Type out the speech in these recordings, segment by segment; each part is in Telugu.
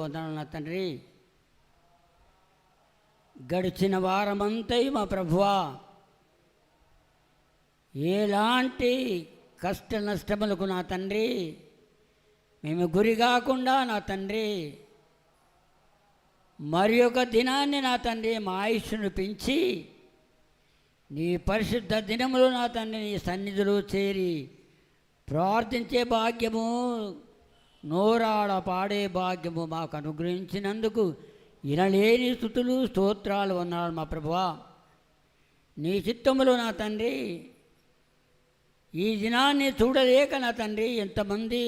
వందనాలు తండ్రి. గడిచిన వారమంతా మా ప్రభువా ఎలాంటి కష్ట నష్టములకు నా తండ్రి మేము గురి కాకుండా నా తండ్రి మరి ఒక దినాన్ని నా తండ్రి మా ఆయుష్ను పెంచి నీ పరిశుద్ధ దినములు నా తండ్రి నీ సన్నిధిలో చేరి ప్రార్థించే భాగ్యము, నోరాడ పాడే భాగ్యము మాకు అనుగ్రహించినందుకు ఇనలేని స్తుతులు స్తోత్రాలు అన్నాడు మా ప్రభువా. నీ చిత్తములో నా తండ్రి ఈ దినాన్ని చూడలేక నా తండ్రి ఎంతమంది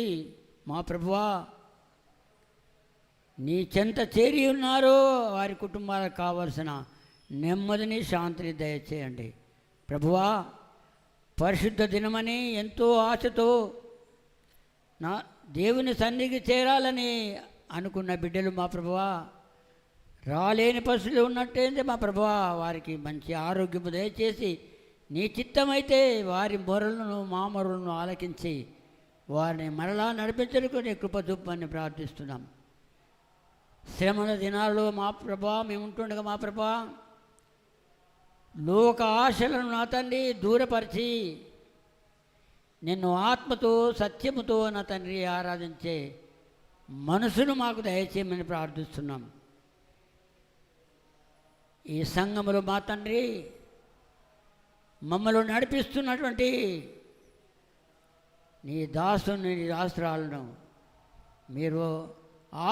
మా ప్రభువా నీ చెంత చేరి ఉన్నారో వారి కుటుంబాలకు కావలసిన నెమ్మదిని శాంతిని దయచేయండి ప్రభువా. పరిశుద్ధ దినమని ఎంతో ఆశతో నా దేవుని సన్నిధికి చేరాలని అనుకున్న బిడ్డలు మా ప్రభువా రాలేని పరిస్థితులు ఉన్నట్టేంది మా ప్రభువా వారికి మంచి ఆరోగ్యము దయచేసి నీ చిత్తమైతే వారి మొరలను మా మొరలను ఆలకించి వారిని మరలా నడిపించడానికి నీ కృప చూపమని ప్రార్థిస్తున్నాం. శ్రమల దినాల్లో మా ప్రభా మేము ఉంటుండగా మా ప్రభా లోక ఆశలను నా తండ్రి దూరపరిచి నిన్ను ఆత్మతో సత్యముతో నా తండ్రి ఆరాధించే మనసును మాకు దయచేయమని ప్రార్థిస్తున్నాం. ఈ సంఘములో మా తండ్రి మమ్మల్ని నడిపిస్తున్నటువంటి నీ దాసుని నీ దాసురాలను మీరు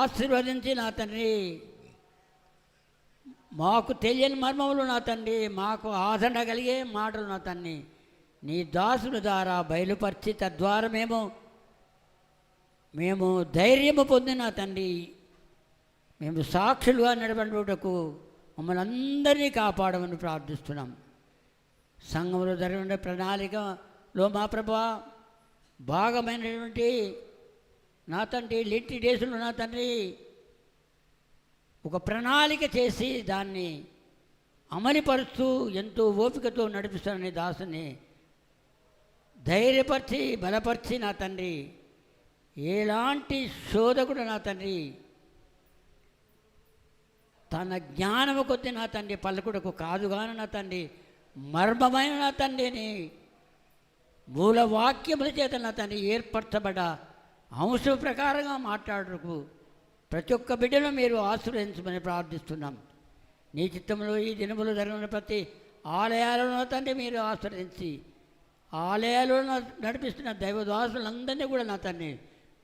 ఆశీర్వదించి నా తండ్రి మాకు తెలియని మర్మములు నా తండ్రి మాకు ఆదరణ కలిగే మాటలు నా తండ్రి నీ దాసుల ద్వారా బయలుపరిచి తద్వారా మేము ధైర్యము పొందిన తండ్రి మేము సాక్షులుగా నడబడుటకు మమ్మల్ని అందరినీ కాపాడమని ప్రార్థిస్తున్నాం. సంఘంలో జరిగిన ప్రణాళికలో మా ప్రభా భాగమైనటువంటి నా తండ్రి లింటి డేసులు నా తండ్రి ఒక ప్రణాళిక చేసి దాన్ని అమలుపరుస్తూ ఎంతో ఓపికతో నడిపిస్తానని దాసుని ధైర్యపరిచి బలపరిచి నా తండ్రి ఎలాంటి శోధకుడు నా తండ్రి తన జ్ఞానము కొద్ది నా తండ్రి పలుకుడకు కాదుగాను నా తండ్రి మర్మమైన నా తండ్రిని మూలవాక్యముల చేత నా తండ్రి ఏర్పరచబడ్డ అంశం ప్రకారంగా మాట్లాడకు ప్రతి ఒక్క బిడ్డను మీరు ఆశీర్వదించమని ప్రార్థిస్తున్నాం. నీ చిత్తంలో ఈ దినములు జరిగిన ప్రతి ఆలయాలను తండ్రి మీరు ఆశీర్వదించి ఆలయాలను నడిపిస్తున్న దైవదాసులందరినీ కూడా నా తండ్రి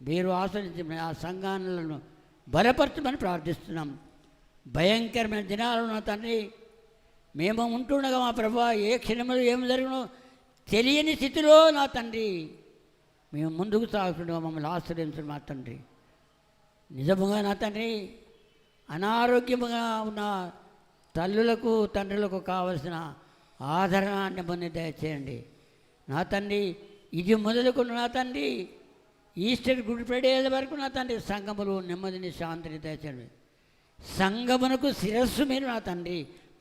మీరు ఆశీర్వదించమని ఆ సంఘాలను బలపరచమని ప్రార్థిస్తున్నాం. భయంకరమైన దినాలను నా తండ్రి మేము ఉంటుండగా మా ప్రభువా ఏ క్షణములు ఏమి జరిగినో తెలియని స్థితిలో నా తండ్రి మేము ముందుకు సాగుతుండగా మమ్మల్ని ఆశ్రయించడం మా తండ్రి నిజముగా నా తండ్రి అనారోగ్యముగా ఉన్న తల్లులకు తండ్రులకు కావలసిన ఆదరణ నెమ్మదిని దయచేయండి నా తండ్రి. ఇది మొదలుకున్న నా తండ్రి ఈస్టర్ గుడ్ ఫ్రైడే వరకు నా తండ్రి సంఘములు నెమ్మదిని శాంతిని దయచేయండి. సంఘమునకు శిరస్సు మీరు నా తండ్రి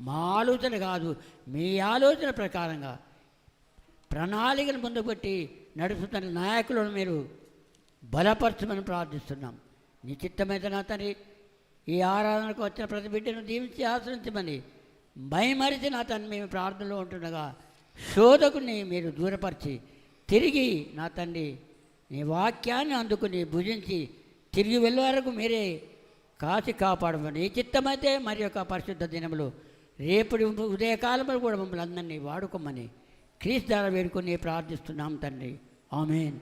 మా ఆలోచన కాదు మీ ఆలోచన ప్రకారంగా ప్రణాళికను ముందుకు పెట్టి నడుపుతున్న నాయకులను మీరు బలపరచమని ప్రార్థిస్తున్నాం. నీ చిత్తమైతే నా తండ్రి ఈ ఆరాధనకు వచ్చిన ప్రతి బిడ్డను దీవించి ఆశ్రయించమని భయమరిచి నా తండ్రి మేము ప్రార్థనలో ఉంటుండగా శోధకుని మీరు దూరపరిచి తిరిగి నా తండ్రి నీ వాక్యాన్ని అందుకుని భుజించి తిరిగి వెళ్ళే వరకు మీరే కాచి కాపాడమని ఈ చిత్తమైతే మరి యొక్క పరిశుద్ధ దినములు రేపటి ఉదయకాలంలో కూడా మమ్మల్ని అందరినీ వాడుకోమని క్రీస్తు ద్వారా వేడుకొని ప్రార్థిస్తున్నాం తండ్రి. ఆమేన్.